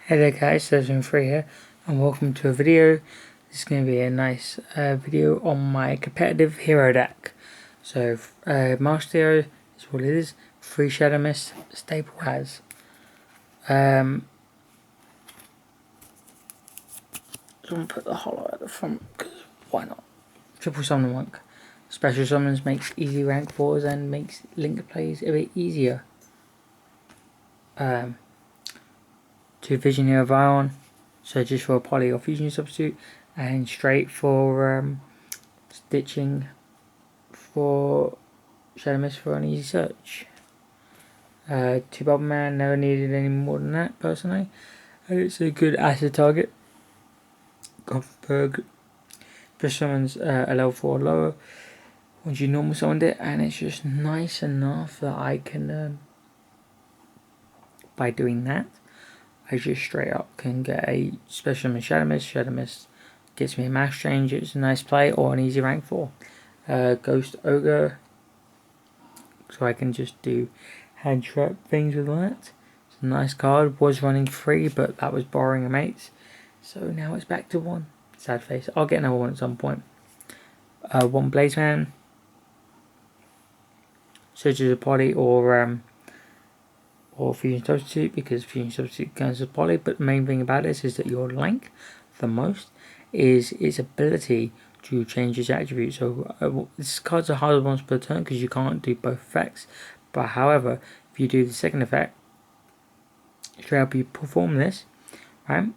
Hey there guys, Free here, and welcome to a video. This is going to be a nice video on my competitive hero deck. So, Master Hero is what it is, 3 Shadow Mist, staple has. So I'm going to put the hollow at the front, because why not? Triple Summon Monk. Special Summons makes easy rank 4s and makes link plays a bit easier. 2 Vision Hero Vion, so just for a poly or fusion substitute, and straight for stitching for Shadow Mist for an easy search. 2 Bubble Man, never needed any more than that personally. It's a good acid target. Gothberg just summons a level 4 lower once you normal summoned it, and it's just nice enough that I can, by doing that, I just straight up can get a special summon Shadow Mist. Shadow Mist gets me a mass change, it's a nice play, or an easy rank 4. Ghost Ogre, so I can just do hand trap things with that. It's a nice card, was running 3, but that was borrowing a mate's. So now it's back to 1. Sad face. I'll get another one at some point. 1 Blazeman. Searches a poly or fusion substitute, because fusion substitute counts as poly, but the main thing about this is that your length the most is its ability to change its attribute. So this card's a harder once per turn because you can't do both effects, but however, if you do the second effect, straight up you perform this, right,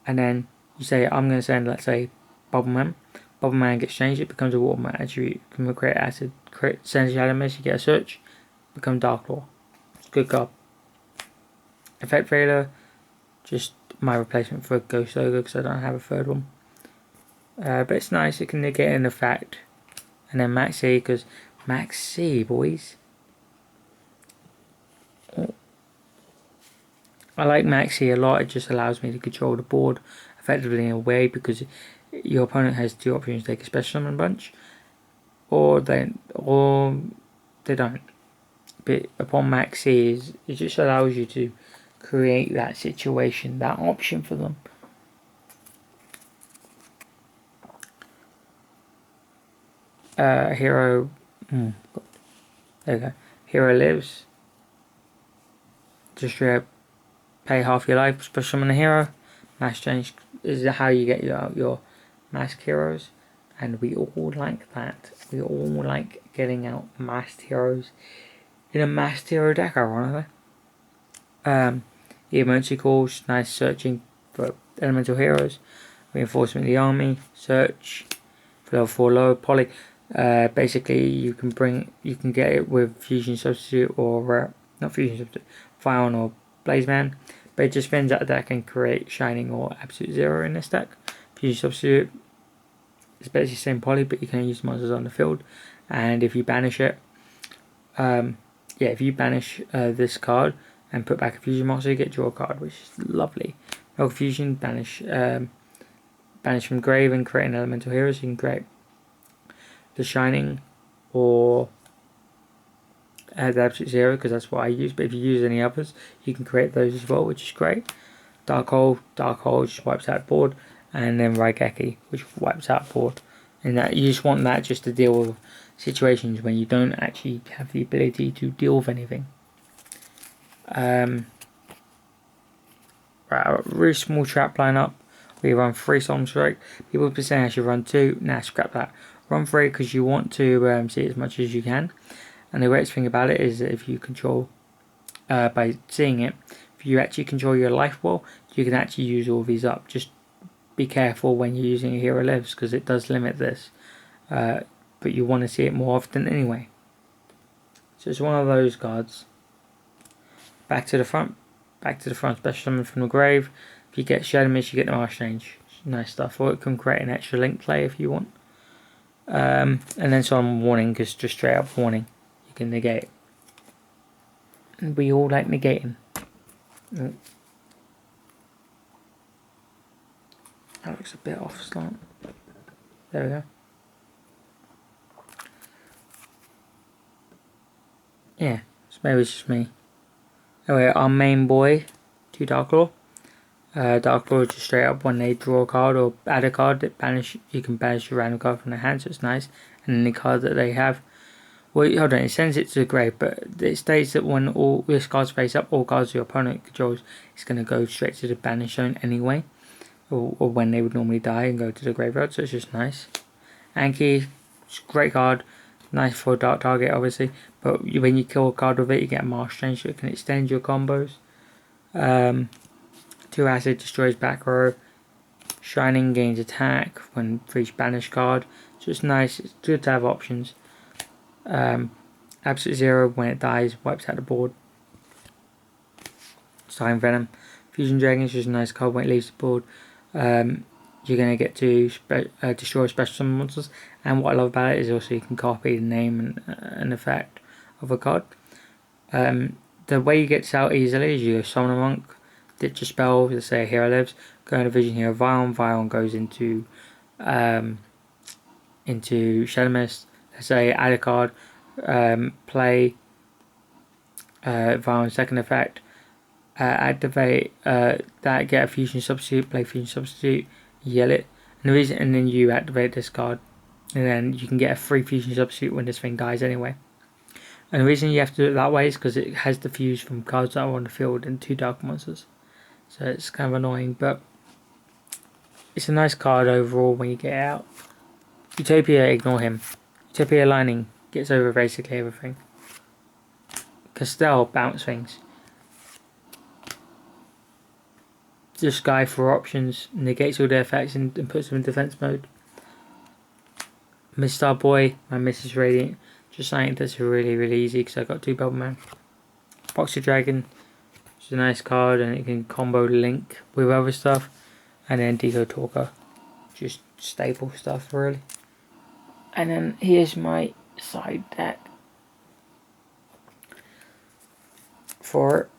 and then you say I'm going to send, let's say, Bubble Man gets changed, it becomes a Water Man attribute, can create acid, sends Shadow Mist, you get a search, become Dark Law. It's a good card. Effect failure, just my replacement for Ghost Ogre because I don't have a third one. But it's nice, it can negate an effect. And then Max C, because Max C, boys. Oh. I like Max C a lot, it just allows me to control the board effectively in a way, because your opponent has 2 options: take a special summon bunch, or they don't. But upon Max C, it just allows you to create that situation, that option for them. Hero, there you go. Hero lives. Just pay half your life, special summon a hero. Mass change is how you get your masked heroes, and we all like that. We all like getting out masked heroes in a masked hero deck, ironically. The emergency calls, nice searching for elemental heroes. Reinforcement of the army, search for level 4 low poly. Basically you can get it with fusion substitute or not fusion substitute, Vion or Blazeman, but it just spins out the deck and create Shining or Absolute Zero in this deck. Fusion substitute is basically the same poly, but you can use monsters on the field, and if you banish it, if you banish this card and put back a fusion monster, you get draw a card, which is lovely. Rogue Fusion, banish from grave and create an elemental hero, so you can create the Shining or the Absolute Zero, because that's what I use, but if you use any others, you can create those as well, which is great. Dark Hole just wipes out board, and then Raigeki, which wipes out board. And that you just want that just to deal with situations when you don't actually have the ability to deal with anything. Right, a really small trap lineup. We run 3 Solemn Strike. People have been saying I should run 2. Nah, scrap that. Run 3 because you want to see as much as you can. And the greatest thing about it is that if you control, by seeing it, if you actually control your life well, you can actually use all these up. Just be careful when you're using a hero lives, because it does limit this. But you want to see it more often anyway. So it's one of those cards. Back to the front, special summon from the grave. If you get Shadow Mist, you get the Mass Change. Nice stuff. Or it can create an extra link play if you want. And then some warning, because just straight up warning, you can negate. And we all like negating. That looks a bit off slant. There we go. Yeah, so maybe it's just me. Anyway, our main boy, 2 Dark Law. Dark Lord just straight up when they draw a card or add a card that you can banish a random card from their hand, so it's nice. And any card that they have, well, hold on, it sends it to the grave, but it states that when all this card's face up, all cards your opponent controls, it's going to go straight to the banish zone anyway, or when they would normally die and go to the graveyard, so it's just nice. Anki, great card, nice for a dark target obviously, but when you kill a card with it, you get a Marsh Change, so it can extend your combos. 2 acid destroys back row. Shining gains attack when for each banished card. So it's nice, it's good to have options. Absolute Zero, when it dies, wipes out the board. Starting Venom. Fusion Dragon is just a nice card when it leaves the board. You're going to get to destroy special summon monsters. And what I love about it is also you can copy the name and effect of a card. The way you get this out easily is you summon a monk, ditch a spell, let's say a hero lives, go into Vision Hero Vion goes into Shadow Mist, let's say add a card, play Vion's second effect, activate that, get a fusion substitute, play fusion substitute, yell it, and then you activate this card, and then you can get a free fusion substitute when this thing dies anyway. And the reason you have to do it that way is because it has the fuse from cards that are on the field and 2 dark monsters. So it's kind of annoying, but it's a nice card overall when you get it out. Utopia, ignore him. Utopia Lining gets over basically everything. Castell, bounce things. This guy for options, negates all their effects and puts them in defense mode. Miss Star Boy, my Mrs. Radiant, just saying that's really easy because I got 2 Bubble Boxer Dragon, it's a nice card and it can combo Link with other stuff. And then Deco Talker, just staple stuff really. And then here's my side deck for it.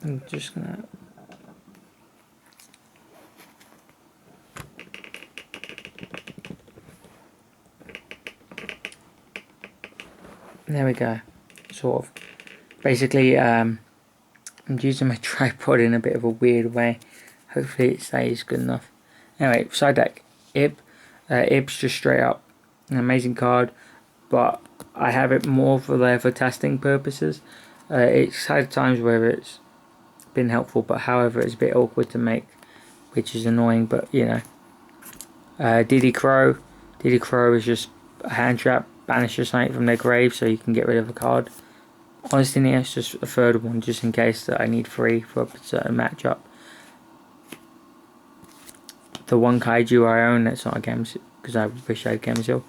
I'm just gonna there we go, sort of. Basically, I'm using my tripod in a bit of a weird way. Hopefully it stays good enough. Anyway, side deck, Ib. Ib's just straight up an amazing card, but I have it more for testing purposes. It's had times where it's been helpful, but however it's a bit awkward to make, which is annoying, but you know. DD Crow. DD Crow is just a hand trap, banishes something from their grave so you can get rid of a card. Honestly, it's just a third one just in case that I need 3 for a certain matchup. The one Kaiju I own, that's not a Gems, because I wish I had Gemsil.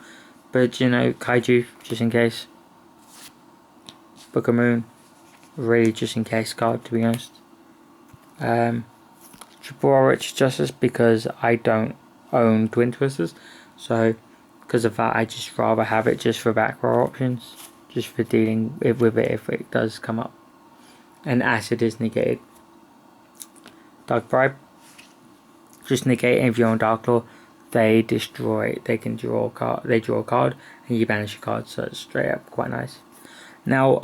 But you know, Kaiju, just in case. Book of Moon, really just in case card, to be honest. Triple Rich Justice, because I don't own Twin Twisters. So, because of that, I just rather have it just for back row options. Just for dealing with it if it does come up. And Acid is negated. Dark Bribe. Just negate if you're on Dark Law, they destroy, they can draw a card, they draw a card and you banish a card, so it's straight up quite nice. Now,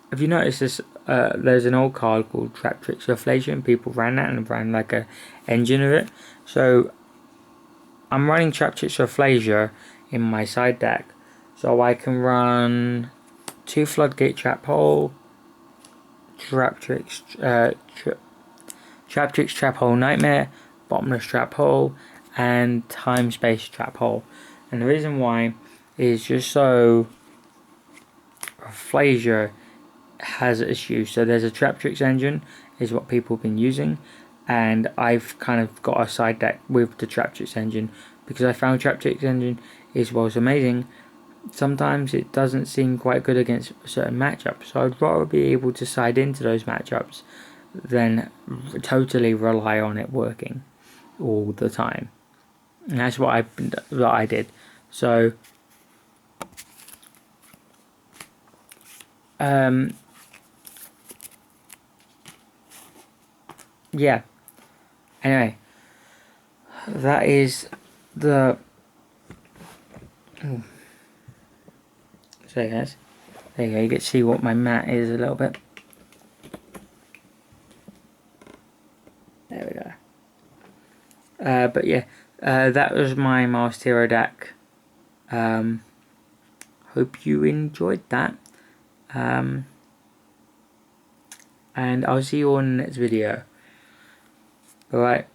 have you noticed this, there's an old card called Trap Tricks Reflation, people ran that and ran like a engine of it, so I'm running Trap Tricks Reflation in my side deck, so I can run 2 Floodgate Trap Hole, Trap Tricks, Trap Tricks Trap Hole Nightmare, Bottomless Trap Hole, and Time Space Trap Hole. And the reason why is just so Flasia has issues. So there's a Trap Tricks engine, is what people have been using, and I've kind of got a side deck with the Trap Tricks engine because I found Trap Tricks engine is whilst amazing, sometimes it doesn't seem quite good against certain matchups. So I'd rather be able to side into those matchups than totally rely on it working all the time. And that's what I did. So yeah. Anyway, that is the so guys, there you go, you get to see what my mat is a little bit. But yeah, that was my Masked Hero deck. Hope you enjoyed that. And I'll see you on the next video. Alright.